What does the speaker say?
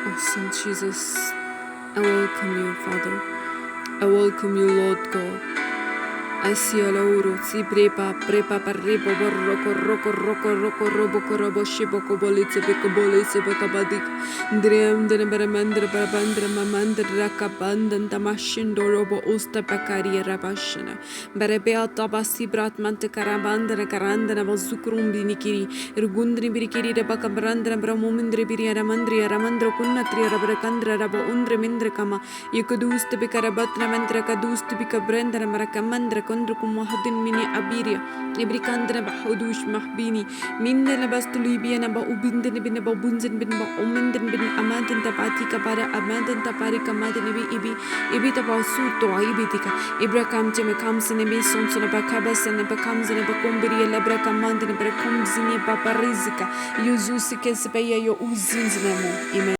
Awesome, Jesus. I welcome you, Father. I welcome you, Lord God. I see all over. Si prepa parripo borroco robo corobo shiboco bolitse becobolise becabadik. Dream de beramandra barabandra mamandra rakabandan tamashindo robo usta pacari rabashana. Berebea tabasi brat mante carabandra carandana vazukrum binikiri. Rugundri birikiri bacabrandra bramumindri biriaramandri aramandro kunnatri rabrakandra rabo undre mindre kama. Yukudust bicarabatna mantra kadust bicabrandra marakamandra كندركم وحد مني أبيريا إبريكاندنا بحدوش محبيني من لبستو ليبيا نبا أبندن بن بابونزن بن بأمندن بن أمادن تباتي كبارا أمادن تباري كمادن إبي تباسو توعي بيتيكا إبراكام تمكام سنبي سونسون بكابا سنبكام زنبكم بريا لبرا كماندن بركم زني باباريزيكا يوزوسي كسبيا يو أوزين زنمو